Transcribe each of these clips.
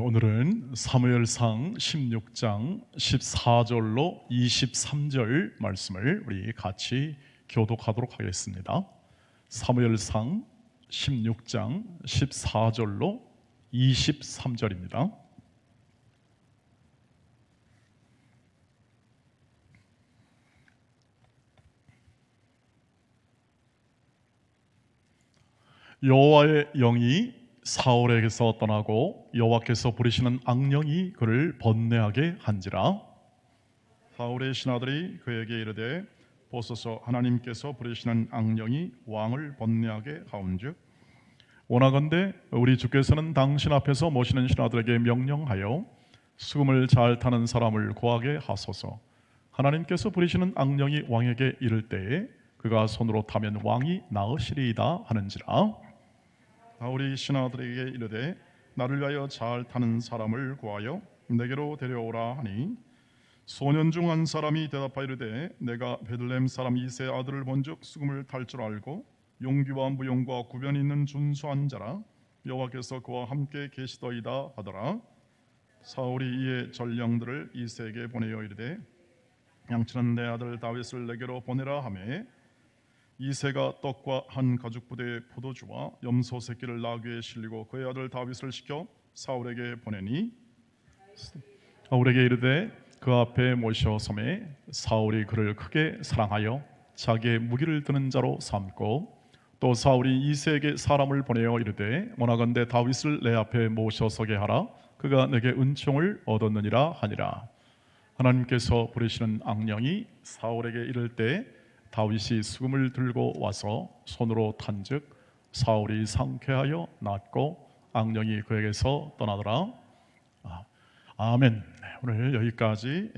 오늘은 사무엘상 16장 14절로 23절 말씀을 우리 같이 교독하도록 하겠습니다. 사무엘상 16장 14절로 23절입니다. 여호와의 영이 사울에게서 떠나고 여호와께서 부리시는 악령이 그를 번뇌하게 한지라. 사울의 신하들이 그에게 이르되 보소서, 하나님께서 부리시는 악령이 왕을 번뇌하게 하온즉 원하건대 우리 주께서는 당신 앞에서 모시는 신하들에게 명령하여 수금을 잘 타는 사람을 구하게 하소서. 하나님께서 부리시는 악령이 왕에게 이를 때에 그가 손으로 타면 왕이 나으시리이다 하는지라. 사울이 신하들에게 이르되 나를 위하여 잘 타는 사람을 구하여 내게로 데려오라 하니 소년 중 한 사람이 대답하여 이르되 내가 베들레헴 사람 이새의 아들을 본즉 수금을 탈 줄 알고 용기와 무용과 구변이 있는 준수한 자라. 여호와께서 그와 함께 계시더이다 하더라. 사울이 이에 전령들을 이새에게 보내어 이르되 양치는 내 아들 다윗을 내게로 보내라 하매 이새가 떡과 한 가죽 부대의 포도주와 염소 새끼를 나귀에 실리고 그의 아들 다윗을 시켜 사울에게 보내니 사울에게 이르되 그 앞에 모셔서매 사울이 그를 크게 사랑하여 자기의 무기를 드는 자로 삼고 또 사울이 이새에게 사람을 보내어 이르되 원하건대 다윗을 내 앞에 모셔서게 하라. 그가 내게 은총을 얻었느니라 하니라. 하나님께서 부리시는 악령이 사울에게 이를 때 다윗이 수금을 들고 와서 손으로 탄즉 사울이 상쾌하여 낫고 악령이 그에게서 떠나더라. 아멘. 오늘 여기까지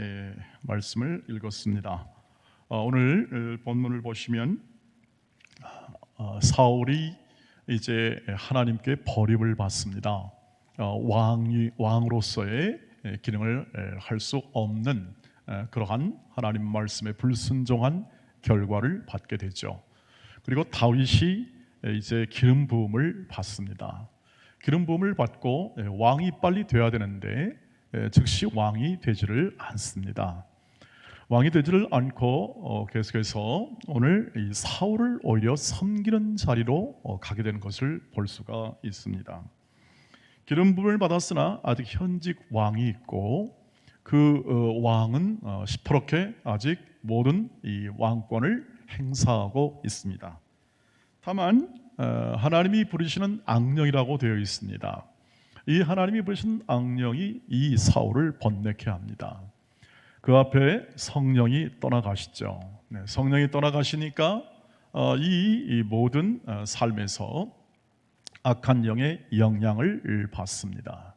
말씀을 읽었습니다. 오늘 본문을 보시면 사울이 이제 하나님께 버림을 받습니다. 왕으로서의 기능을 할 수 없는 그러한 하나님 말씀에 불순종한 결과를 받게 되죠. 그리고 다윗이 이제 기름 부음을 받습니다. 기름 부음을 받고 왕이 빨리 되어야 되는데 즉시 왕이 되지를 않습니다. 왕이 되지를 않고 계속해서 오늘 이 사울을 오히려 섬기는 자리로 가게 되는 것을 볼 수가 있습니다. 기름 부음을 받았으나 아직 현직 왕이 있고 그 왕은 시퍼렇게 아직 모든 이 왕권을 행사하고 있습니다. 다만 하나님이 부리시는 악령이라고 되어 있습니다. 이 하나님이 부리시는 악령이 이 사울을 번뇌케 합니다. 그 앞에 성령이 떠나가시죠. 성령이 떠나가시니까 이 모든 삶에서 악한 영의 영향을 받습니다.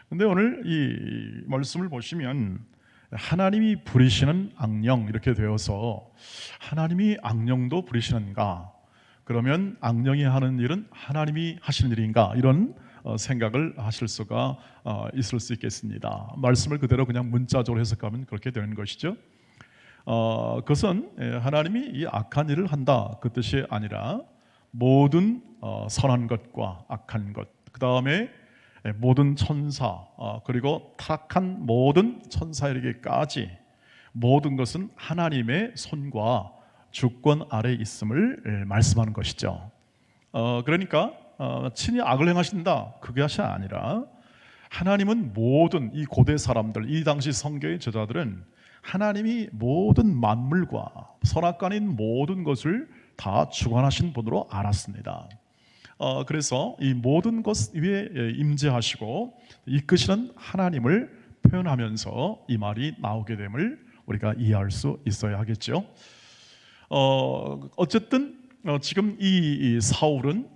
그런데 오늘 이 말씀을 보시면 하나님이 부리시는 악령 이렇게 되어서 하나님이 악령도 부리시는가? 그러면 악령이 하는 일은 하나님이 하시는 일인가? 이런 생각을 하실 수가 있을 수 있겠습니다. 말씀을 그대로 그냥 문자적으로 해석하면 그렇게 되는 것이죠. 그것은 하나님이 이 악한 일을 한다 그 뜻이 아니라 모든 선한 것과 악한 것, 그 다음에 모든 천사 그리고 타락한 모든 천사에게까지 모든 것은 하나님의 손과 주권 아래 있음을 말씀하는 것이죠. 그러니까 친히 악을 행하신다 그것이 아니라 하나님은 모든 이 고대 사람들, 이 당시 성경의 저자들은 하나님이 모든 만물과 선악간인 모든 것을 다 주관하신 분으로 알았습니다. 그래서 이 모든 것 위에 임재하시고 이끄시는 하나님을 표현하면서 이 말이 나오게 됨을 우리가 이해할 수 있어야 하겠죠. 어쨌든 지금 이 사울은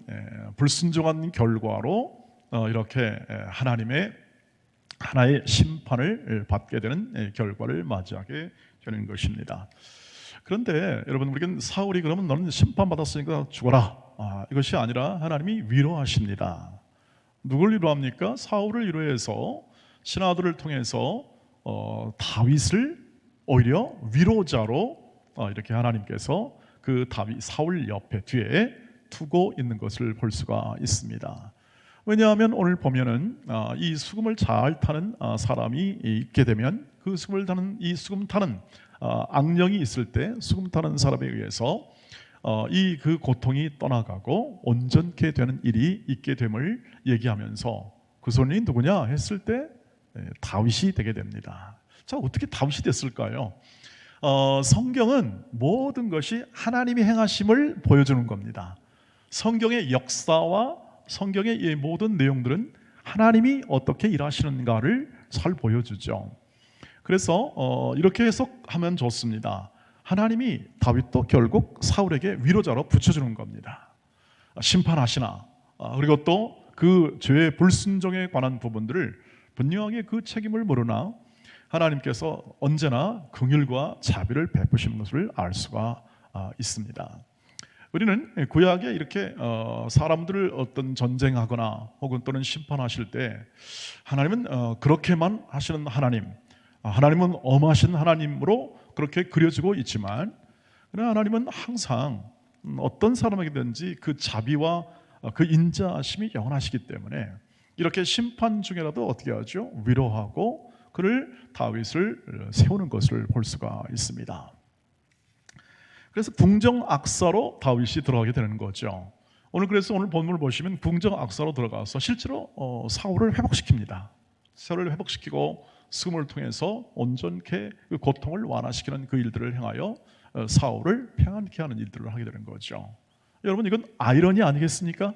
불순종한 결과로 이렇게 하나님의 하나의 심판을 받게 되는 결과를 맞이하게 되는 것입니다. 그런데 여러분, 우리는 사울이 그러면 너는 심판받았으니까 죽어라 이것이 아니라 하나님이 위로하십니다. 누굴 위로합니까? 사울을 위로해서 신하들을 통해서 다윗을 오히려 위로자로 이렇게 하나님께서 그 다윗 사울 옆에 뒤에 두고 있는 것을 볼 수가 있습니다. 왜냐하면 오늘 보면은 이 수금을 잘 타는 사람이 있게 되면 그 수금을 타는 이 수금 타는 악령이 있을 때 수금 타는 사람에 의해서 이 그 고통이 떠나가고 온전케 되는 일이 있게 됨을 얘기하면서 그 손이 누구냐 했을 때 다윗이 되게 됩니다. 자, 어떻게 다윗이 됐을까요? 성경은 모든 것이 하나님이 행하심을 보여주는 겁니다. 성경의 역사와 성경의 이 모든 내용들은 하나님이 어떻게 일하시는가를 잘 보여주죠. 그래서 이렇게 해석하면 좋습니다. 하나님이 다윗도 결국 사울에게 위로자로 붙여주는 겁니다. 심판하시나 그리고 또 그 죄의 불순종에 관한 부분들을 분명하게 그 책임을 물으나 하나님께서 언제나 긍휼과 자비를 베푸시는 것을 알 수가 있습니다. 우리는 구약에 이렇게 사람들을 어떤 전쟁하거나 혹은 또는 심판하실 때 하나님은 그렇게만 하시는 하나님, 하나님은 엄하신 하나님으로 그렇게 그려지고 있지만 그러나 하나님은 항상 어떤 사람에게든지 그 자비와 그 인자하심이 영원하시기 때문에 이렇게 심판 중에라도 어떻게 하죠? 위로하고 그를 다윗을 세우는 것을 볼 수가 있습니다. 그래서 궁정악사로 다윗이 들어가게 되는 거죠. 그래서 오늘 본문을 보시면 궁정악사로 들어가서 실제로 사울을 회복시킵니다. 사울을 회복시키고 수금을 통해서 온전케 그 고통을 완화시키는 그 일들을 행하여 사울을 평안케 하는 일들을 하게 되는 거죠. 여러분, 이건 아이러니 아니겠습니까?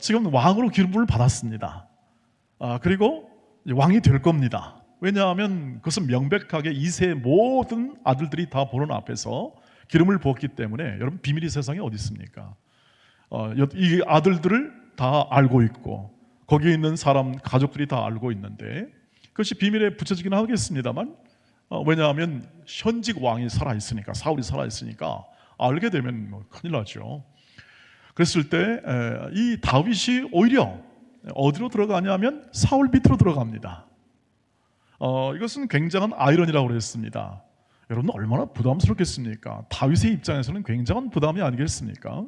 지금 왕으로 기름부를 받았습니다. 그리고 왕이 될 겁니다. 왜냐하면 그것은 명백하게 이세의 모든 아들들이 다 보는 앞에서 기름을 부었기 때문에 여러분, 비밀이 세상에 어디 있습니까? 이 아들들을 다 알고 있고 거기에 있는 사람 가족들이 다 알고 있는데 그것이 비밀에 붙여지긴 하겠습니다만 왜냐하면 현직 왕이 살아있으니까, 사울이 살아있으니까 알게 되면 큰일 나죠. 그랬을 때 이 다윗이 오히려 어디로 들어가냐면 사울 밑으로 들어갑니다. 이것은 굉장한 아이러니라고 그랬습니다. 여러분, 얼마나 부담스럽겠습니까? 다윗의 입장에서는 굉장한 부담이 아니겠습니까?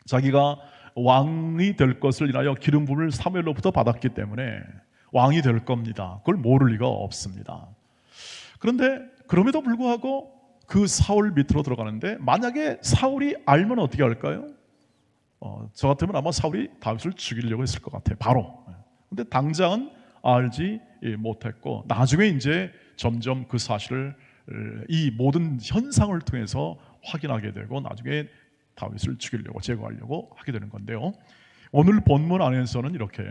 자기가 왕이 될 것을 인하여 기름 부음을 사무엘로부터 받았기 때문에 왕이 될 겁니다. 그걸 모를 리가 없습니다. 그런데 그럼에도 불구하고 그 사울 밑으로 들어가는데 만약에 사울이 알면 어떻게 할까요? 저 같으면 아마 사울이 다윗을 죽이려고 했을 것 같아요. 바로. 근데 당장은 알지 못했고 나중에 이제 점점 그 사실을 이 모든 현상을 통해서 확인하게 되고 나중에 다윗을 죽이려고 제거하려고 하게 되는 건데요. 오늘 본문 안에서는 이렇게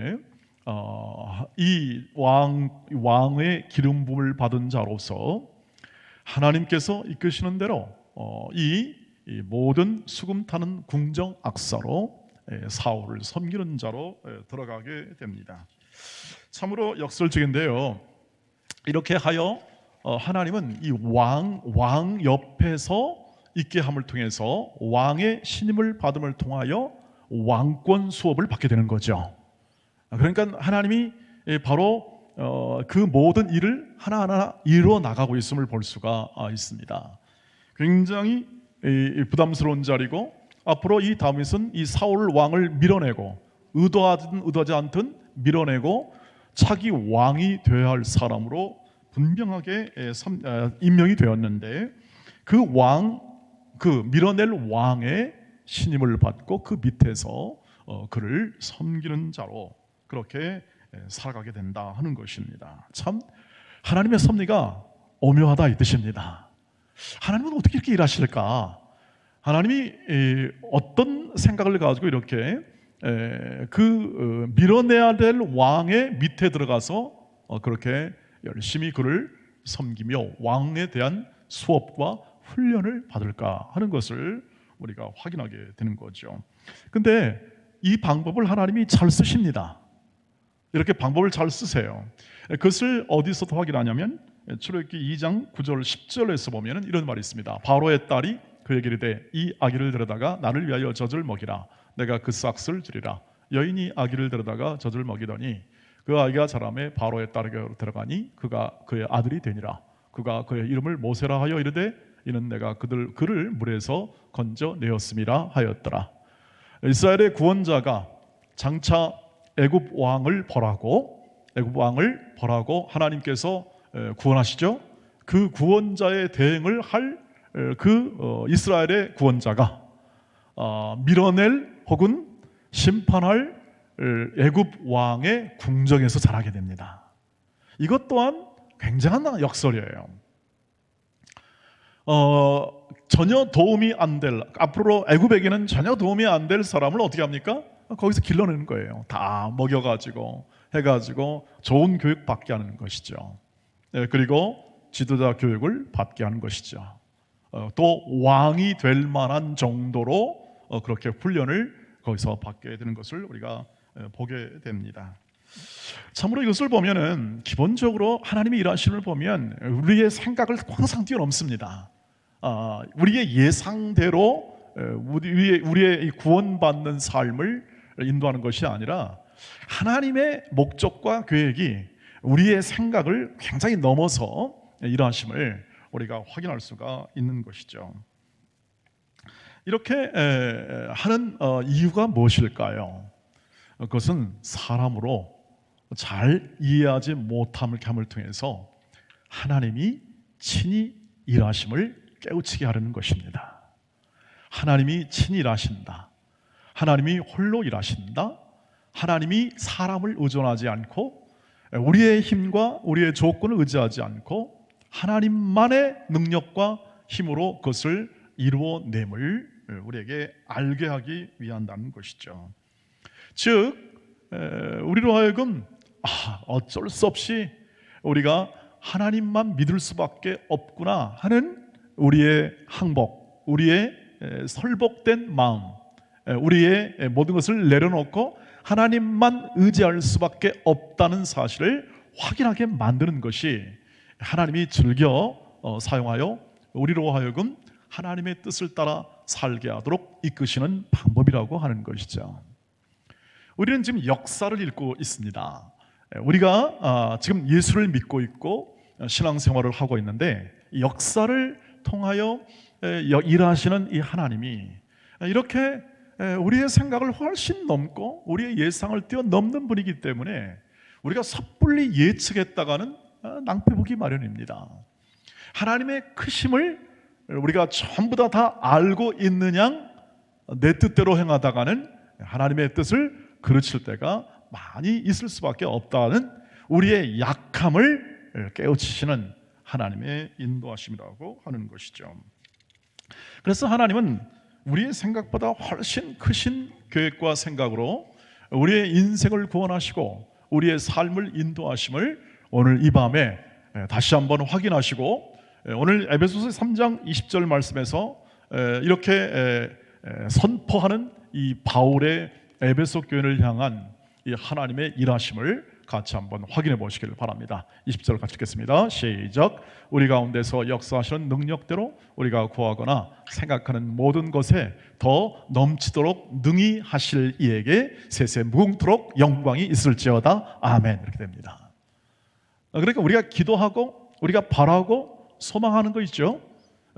이 왕의 기름 부음을 받은 자로서 하나님께서 이끄시는 대로 이 모든 수금 타는 궁정 악사로 사울을 섬기는 자로 들어가게 됩니다. 참으로 역설적인데요. 이렇게 하여 하나님은 이 왕 옆에서 있게 함을 통해서 왕의 신임을 받음을 통하여 왕권 수업을 받게 되는 거죠. 그러니까 하나님이 바로 그 모든 일을 하나하나 이루어 나가고 있음을 볼 수가 있습니다. 굉장히 부담스러운 자리고 앞으로 이 다윗은 이 사울 왕을 밀어내고 의도하든 의도하지 않든 밀어내고 차기 왕이 되어야 할 사람으로 분명하게 임명이 되었는데 그 밀어낼 왕의 신임을 받고 그 밑에서 그를 섬기는 자로 그렇게 살아가게 된다 하는 것입니다. 참 하나님의 섭리가 오묘하다 이 뜻입니다. 하나님은 어떻게 이렇게 일하실까? 하나님이 어떤 생각을 가지고 이렇게 밀어내야 될 왕의 밑에 들어가서 그렇게 열심히 그를 섬기며 왕에 대한 수업과 훈련을 받을까 하는 것을 우리가 확인하게 되는 거죠. 근데 이 방법을 하나님이 잘 쓰십니다. 이렇게 방법을 잘 쓰세요. 그것을 어디서도 확인하냐면 출애굽기 2장 9절 10절에서 보면 이런 말이 있습니다. 바로의 딸이 그에게 이르되 이 아기를 데려다가 나를 위하여 젖을 먹이라. 내가 그 싹을 주리라. 여인이 아기를 데려다가 젖을 먹이더니 그 아기가 자라매 바로의 딸에게 들어가니 그가 그의 아들이 되니라. 그가 그의 이름을 모세라 하여 이르되 이는 내가 그를 물에서 건져 내었음이라 하였더라. 이스라엘의 구원자가 장차 애굽 왕을 벌하고 하나님께서 구원하시죠. 그 구원자의 대행을 할 이스라엘의 구원자가 밀어낼 혹은 심판할 애굽 왕의 궁정에서 자라게 됩니다. 이것 또한 굉장한 역설이에요. 전혀 도움이 안 될, 앞으로 애굽에게는 전혀 도움이 안 될 사람을 어떻게 합니까? 거기서 길러내는 거예요. 다 먹여가지고 해가지고 좋은 교육 받게 하는 것이죠. 그리고 지도자 교육을 받게 하는 것이죠. 또 왕이 될 만한 정도로 그렇게 훈련을 거기서 받게 되는 것을 우리가 보게 됩니다. 참으로 이것을 보면은 기본적으로 하나님의 일하심을 보면 우리의 생각을 항상 뛰어넘습니다. 우리의 예상대로 우리의 구원받는 삶을 인도하는 것이 아니라 하나님의 목적과 계획이 우리의 생각을 굉장히 넘어서 일하심을 우리가 확인할 수가 있는 것이죠. 이렇게 하는 이유가 무엇일까요? 그것은 사람으로 잘 이해하지 못함을 통해서 하나님이 친히 일하심을 깨우치게 하려는 것입니다. 하나님이 친히 일하신다. 하나님이 홀로 일하신다. 하나님이 사람을 의존하지 않고 우리의 힘과 우리의 조건을 의지하지 않고 하나님만의 능력과 힘으로 그것을 이루어냄을 우리에게 알게 하기 위한다는 것이죠. 즉 우리로 하여금 어쩔 수 없이 우리가 하나님만 믿을 수밖에 없구나 하는 우리의 항복, 우리의 설복된 마음, 우리의 모든 것을 내려놓고 하나님만 의지할 수밖에 없다는 사실을 확인하게 만드는 것이 하나님이 즐겨 사용하여 우리로 하여금 하나님의 뜻을 따라 살게 하도록 이끄시는 방법이라고 하는 것이죠. 우리는 지금 역사를 읽고 있습니다. 우리가 지금 예수를 믿고 있고 신앙생활을 하고 있는데 역사를 통하여 일하시는 이 하나님이 이렇게 우리의 생각을 훨씬 넘고 우리의 예상을 뛰어넘는 분이기 때문에 우리가 섣불리 예측했다가는 낭패 보기 마련입니다. 하나님의 크심을 우리가 전부 다 알고 있는 양 내 뜻대로 행하다가는 하나님의 뜻을 그르칠 때가 많이 있을 수밖에 없다는 우리의 약함을 깨우치시는 하나님의 인도하심이라고 하는 것이죠. 그래서 하나님은 우리의 생각보다 훨씬 크신 계획과 생각으로 우리의 인생을 구원하시고 우리의 삶을 인도하심을 오늘 이 밤에 다시 한번 확인하시고 오늘 에베소서 3장 20절 말씀에서 이렇게 선포하는 이 바울의 에베소 교회를 향한 이 하나님의 일하심을 같이 한번 확인해 보시기를 바랍니다. 20절 같이 읽겠습니다. 시작. 우리 가운데서 역사하시는 능력대로 우리가 구하거나 생각하는 모든 것에 더 넘치도록 능히 하실 이에게 세세 무궁토록 영광이 있을지어다. 아멘. 이렇게 됩니다. 그러니까 우리가 기도하고 우리가 바라고 소망하는 거 있죠.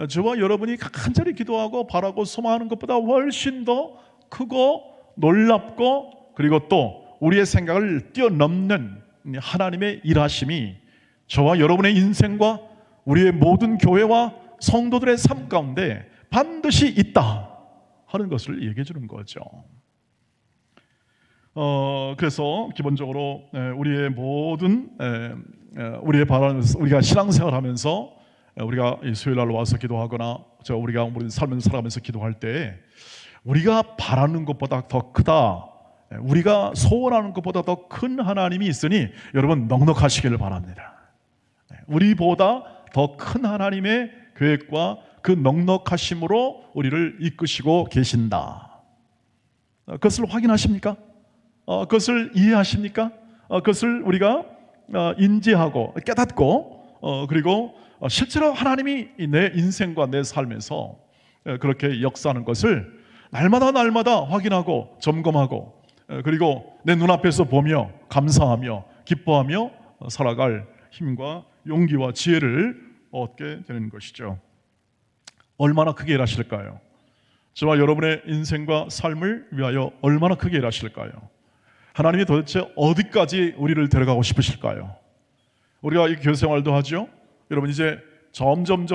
저와 여러분이 간절히 기도하고 바라고 소망하는 것보다 훨씬 더 크고 놀랍고 그리고 또 우리의 생각을 뛰어넘는 하나님의 일하심이 저와 여러분의 인생과 우리의 모든 교회와 성도들의 삶 가운데 반드시 있다 하는 것을 얘기해 주는 거죠. 그래서 기본적으로 우리의 모든 우리의 바라면서 우리가 신앙생활하면서 우리가 수요일날 와서 기도하거나 우리가 우리 삶을 살아가면서 기도할 때 우리가 바라는 것보다 더 크다, 우리가 소원하는 것보다 더 큰 하나님이 있으니 여러분 넉넉하시기를 바랍니다. 우리보다 더 큰 하나님의 계획과 그 넉넉하심으로 우리를 이끄시고 계신다. 그것을 확인하십니까? 그것을 이해하십니까? 그것을 우리가 인지하고 깨닫고 그리고 실제로 하나님이 내 인생과 내 삶에서 그렇게 역사하는 것을 날마다 확인하고 점검하고 그리고 내 눈앞에서 보며 감사하며 기뻐하며 살아갈 힘과 용기와 지혜를 얻게 되는 것이죠. 얼마나 크게 일하실까요? 저와 여러분의 인생과 삶을 위하여 얼마나 크게 일하실까요? 하나님이 도대체 어디까지 우리를 데려가고 싶으실까요? 우리가 이 교회 생활도 하죠. 여러분 이제 점점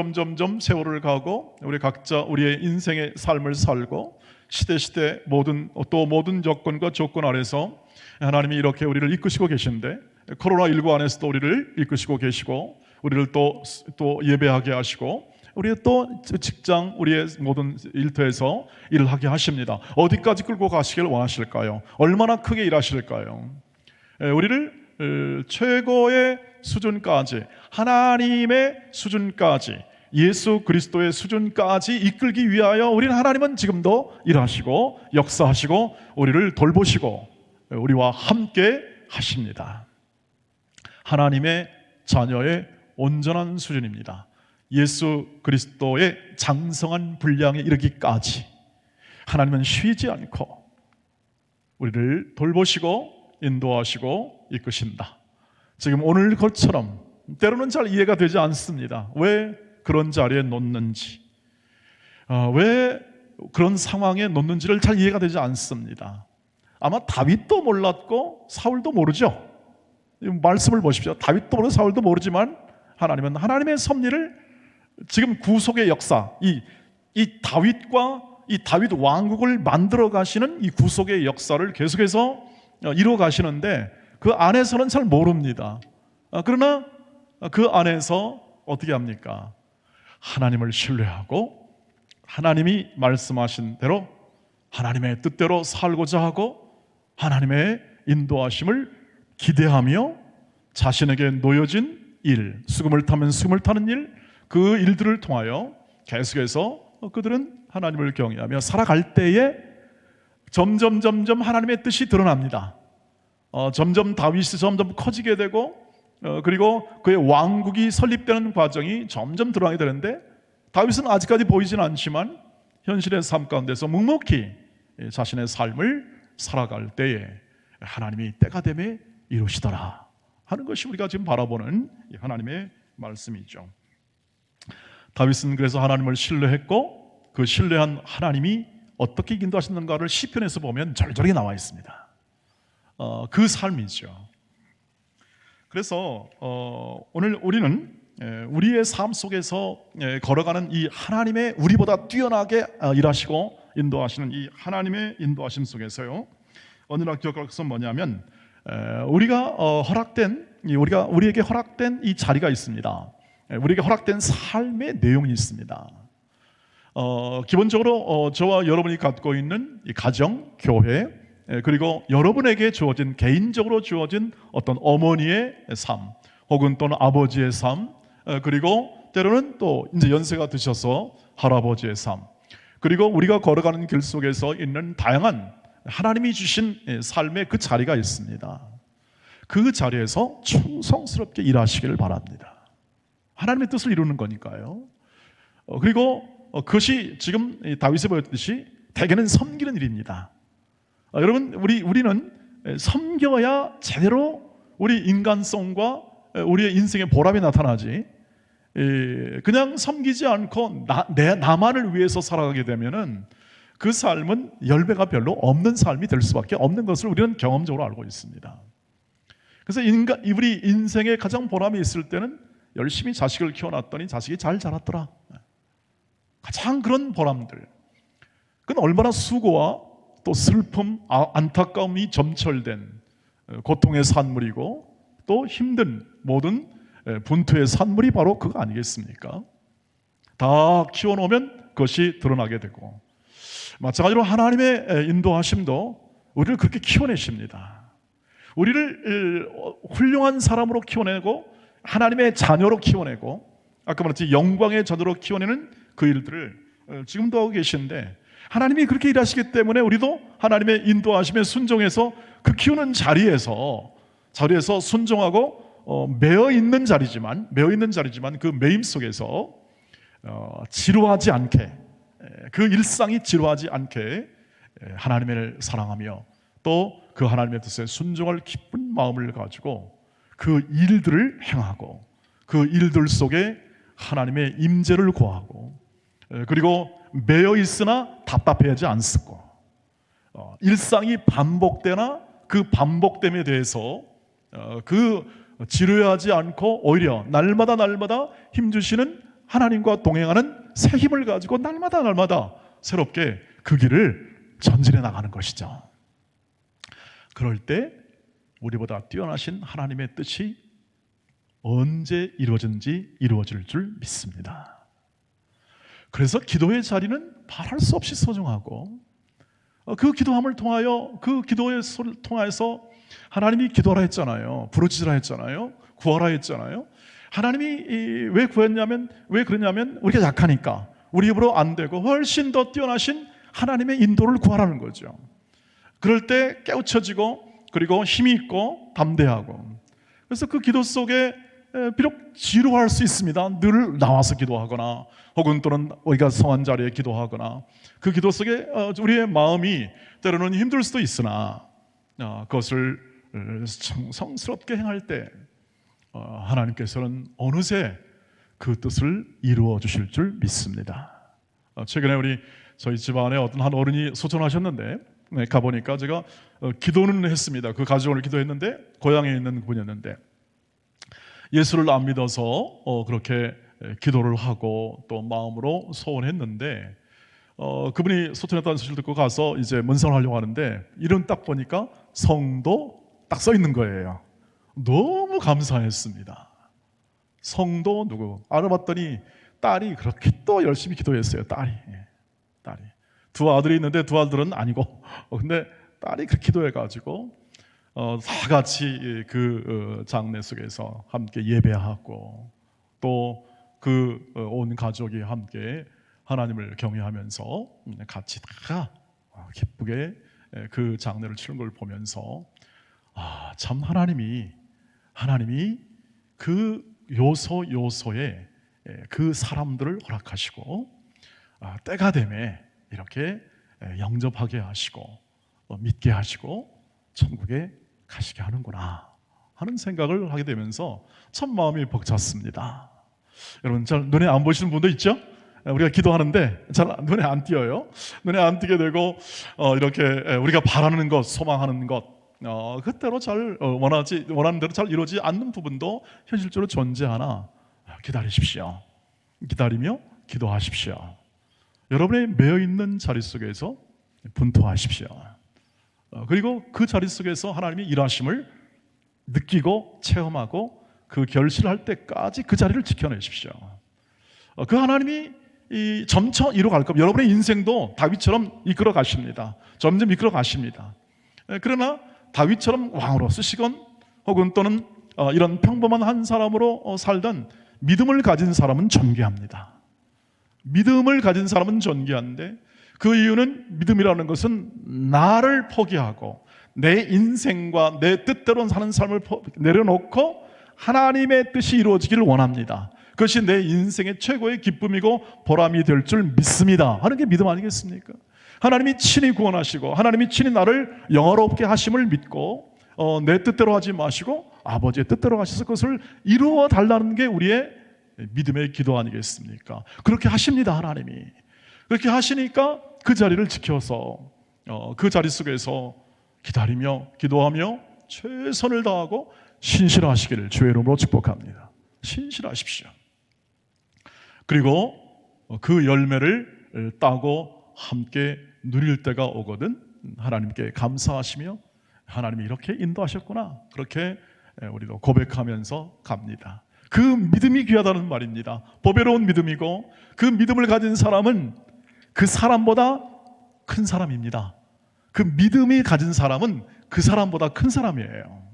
세월을 가고 우리 각자 우리의 인생의 삶을 살고 시대 모든 여건과 조건 아래서 하나님이 이렇게 우리를 이끄시고 계신데, 코로나19 안에서도 우리를 이끄시고 계시고 우리를 또 예배하게 하시고 우리의 또 직장, 우리의 모든 일터에서 일을 하게 하십니다. 어디까지 끌고 가시길 원하실까요? 얼마나 크게 일하실까요? 우리를 최고의 수준까지, 하나님의 수준까지, 예수 그리스도의 수준까지 이끌기 위하여 우리는 하나님은 지금도 일하시고 역사하시고 우리를 돌보시고 우리와 함께 하십니다. 하나님의 자녀의 온전한 수준입니다. 예수 그리스도의 장성한 분량에 이르기까지 하나님은 쉬지 않고 우리를 돌보시고 인도하시고 이끄신다. 지금 오늘 것처럼 때로는 잘 이해가 되지 않습니다. 왜 그런 자리에 놓는지, 왜 그런 상황에 놓는지를 잘 이해가 되지 않습니다. 아마 다윗도 몰랐고 사울도 모르죠. 말씀을 보십시오. 다윗도 모르고 사울도 모르지만 하나님은 하나님의 섭리를 지금 구속의 역사, 이 다윗과 이 다윗 왕국을 만들어 가시는 이 구속의 역사를 계속해서 이루어 가시는데 그 안에서는 잘 모릅니다. 그러나 그 안에서 어떻게 합니까? 하나님을 신뢰하고 하나님이 말씀하신 대로 하나님의 뜻대로 살고자 하고 하나님의 인도하심을 기대하며 자신에게 놓여진 일, 수금을 타면 수금을 타는 일, 그 일들을 통하여 계속해서 그들은 하나님을 경외하며 살아갈 때에 점점 하나님의 뜻이 드러납니다. 점점 다윗이 점점 커지게 되고 그리고 그의 왕국이 설립되는 과정이 점점 드러나게 되는데, 다윗은 아직까지 보이지는 않지만 현실의 삶 가운데서 묵묵히 자신의 삶을 살아갈 때에 하나님이 때가 되매 이루시더라 하는 것이 우리가 지금 바라보는 하나님의 말씀이죠. 다윗은 그래서 하나님을 신뢰했고 그 신뢰한 하나님이 어떻게 인도하시는가를 시편에서 보면 절절히 나와 있습니다. 그 삶이죠. 그래서 오늘 우리는 우리의 삶 속에서 걸어가는 이 하나님의 우리보다 뛰어나게 일하시고 인도하시는 이 하나님의 인도하심 속에서요, 언제나 기억할 것은 뭐냐면 우리에게 허락된 이 자리가 있습니다. 우리에게 허락된 삶의 내용이 있습니다. 기본적으로 저와 여러분이 갖고 있는 이 가정, 교회, 그리고 여러분에게 주어진, 개인적으로 주어진 어떤 어머니의 삶, 혹은 또는 아버지의 삶, 그리고 때로는 또 이제 연세가 드셔서 할아버지의 삶, 그리고 우리가 걸어가는 길 속에서 있는 다양한 하나님이 주신 삶의 그 자리가 있습니다. 그 자리에서 충성스럽게 일하시기를 바랍니다. 하나님의 뜻을 이루는 거니까요. 그리고 그것이 지금 다윗이 보였듯이 대개는 섬기는 일입니다. 여러분, 우리는 섬겨야 제대로 우리 인간성과 우리의 인생의 보람이 나타나지, 그냥 섬기지 않고 나만을 위해서 살아가게 되면은 그 삶은 열매가 별로 없는 삶이 될 수밖에 없는 것을 우리는 경험적으로 알고 있습니다. 그래서 우리 인생에 가장 보람이 있을 때는 열심히 자식을 키워놨더니 자식이 잘 자랐더라, 가장 그런 보람들, 그건 얼마나 수고와 또 슬픔, 안타까움이 점철된 고통의 산물이고 또 힘든 모든 분투의 산물이 바로 그거 아니겠습니까? 다 키워놓으면 그것이 드러나게 되고, 마찬가지로 하나님의 인도하심도 우리를 그렇게 키워내십니다. 우리를 훌륭한 사람으로 키워내고 하나님의 자녀로 키워내고, 아까 말했지 영광의 자녀로 키워내는 그 일들을 지금도 하고 계신데, 하나님이 그렇게 일하시기 때문에 우리도 하나님의 인도하심에 순종해서 그 키우는 자리에서 순종하고 매어 있는 자리지만 그 매임 속에서 지루하지 않게, 그 일상이 지루하지 않게 하나님을 사랑하며 또 그 하나님의 뜻에 순종할 기쁜 마음을 가지고 그 일들을 행하고 그 일들 속에 하나님의 임재를 구하고, 그리고 매여 있으나 답답해하지 않고, 일상이 반복되나 그 반복됨에 대해서 그 지루하지 않고 오히려 날마다 힘주시는 하나님과 동행하는 새 힘을 가지고 날마다 새롭게 그 길을 전진해 나가는 것이죠. 그럴 때 우리보다 뛰어나신 하나님의 뜻이 언제 이루어진지 이루어질 줄 믿습니다. 그래서 기도의 자리는 말할 수 없이 소중하고, 그 기도함을 통하여, 그 기도의 소리를 통해서 하나님이 기도하라 했잖아요. 부르짖으라 했잖아요. 구하라 했잖아요. 하나님이 왜 구했냐면, 왜 그러냐면 우리가 약하니까, 우리 힘으로 안 되고 훨씬 더 뛰어나신 하나님의 인도를 구하라는 거죠. 그럴 때 깨우쳐지고, 그리고 힘이 있고 담대하고, 그래서 그 기도 속에 비록 지루할 수 있습니다. 늘 나와서 기도하거나 혹은 또는 우리가 성한 자리에 기도하거나, 그 기도 속에 우리의 마음이 때로는 힘들 수도 있으나 그것을 성스럽게 행할 때 하나님께서는 어느새 그 뜻을 이루어 주실 줄 믿습니다. 최근에 저희 집안에 어떤 한 어른이 소천하셨는데, 가보니까 제가 기도는 했습니다. 그 가족을 기도했는데, 고향에 있는 분이었는데 예수를 안 믿어서 그렇게 기도를 하고 또 마음으로 소원했는데, 그분이 소천했다는 소식을 듣고 가서 이제 문상을 하려고 하는데 이름 딱 보니까 성도 딱 써 있는 거예요. 너무 감사했습니다. 성도 누구? 알아봤더니 딸이 그렇게 또 열심히 기도했어요. 딸이 두 아들이 있는데 두 아들은 아니고, 근데 딸이 그렇게 기도해가지고 다 같이 그 장례 속에서 함께 예배하고, 또 그 온 가족이 함께 하나님을 경외하면서 같이 다 기쁘게 그 장례를 치른 걸 보면서, 참 하나님이 그 요소에 그 사람들을 허락하시고 때가 되매 이렇게 영접하게 하시고 믿게 하시고 천국에 가시게 하는구나 하는 생각을 하게 되면서 참 마음이 벅찼습니다. 여러분, 잘 눈에 안 보시는 분도 있죠? 우리가 기도하는데 잘 눈에 안 띄어요. 눈에 안 띄게 되고 이렇게 우리가 바라는 것, 소망하는 것, 그때로 잘 원하는 대로 잘 이루어지지 않는 부분도 현실적으로 존재하나 기다리십시오. 기다리며 기도하십시오. 여러분의 매여있는 자리 속에서 분투하십시오. 그리고 그 자리 속에서 하나님이 일하심을 느끼고 체험하고 그 결실할 때까지 그 자리를 지켜내십시오. 그 하나님이 점차 이루어갈 겁니다. 여러분의 인생도 다윗처럼 이끌어 가십니다. 점점 이끌어 가십니다. 그러나 다윗처럼 왕으로 쓰시건 혹은 또는 이런 평범한 한 사람으로 살던 믿음을 가진 사람은 존귀합니다. 믿음을 가진 사람은 존귀한데, 그 이유는 믿음이라는 것은 나를 포기하고 내 인생과 내 뜻대로 사는 삶을 내려놓고 하나님의 뜻이 이루어지기를 원합니다. 그것이 내 인생의 최고의 기쁨이고 보람이 될 줄 믿습니다 하는 게 믿음 아니겠습니까? 하나님이 친히 구원하시고 하나님이 친히 나를 영화롭게 하심을 믿고 내 뜻대로 하지 마시고 아버지의 뜻대로 하셔서 그것을 이루어 달라는 게 우리의 믿음의 기도 아니겠습니까? 그렇게 하십니다. 하나님이 그렇게 하시니까 그 자리를 지켜서 그 자리 속에서 기다리며 기도하며 최선을 다하고 신실하시기를 주의 이름으로 축복합니다. 신실하십시오. 그리고 그 열매를 따고 함께 누릴 때가 오거든 하나님께 감사하시며, 하나님이 이렇게 인도하셨구나, 그렇게 우리도 고백하면서 갑니다. 그 믿음이 귀하다는 말입니다. 보배로운 믿음이고, 그 믿음을 가진 사람은 그 사람보다 큰 사람입니다. 그 믿음이 가진 사람은 그 사람보다 큰 사람이에요.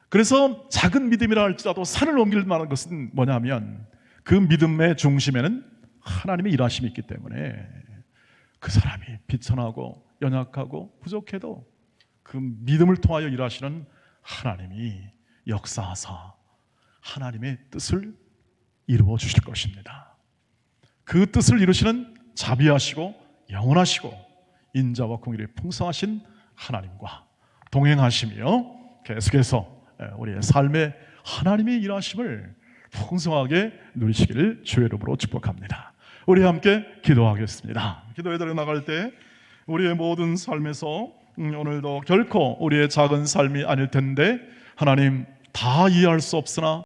그래서 작은 믿음이라 할지라도 산을 옮길 만한 것은 뭐냐면, 그 믿음의 중심에는 하나님의 일하심이 있기 때문에 그 사람이 비천하고 연약하고 부족해도 그 믿음을 통하여 일하시는 하나님이 역사하사 하나님의 뜻을 이루어 주실 것입니다. 그 뜻을 이루시는 자비하시고 영원하시고 인자와 공의를 풍성하신 하나님과 동행하시며 계속해서 우리의 삶에 하나님의 일하심을 풍성하게 누리시기를 주의 이름으로 축복합니다. 우리 함께 기도하겠습니다. 기도에 들어 나갈 때 우리의 모든 삶에서 오늘도 결코 우리의 작은 삶이 아닐 텐데 하나님 다 이해할 수 없으나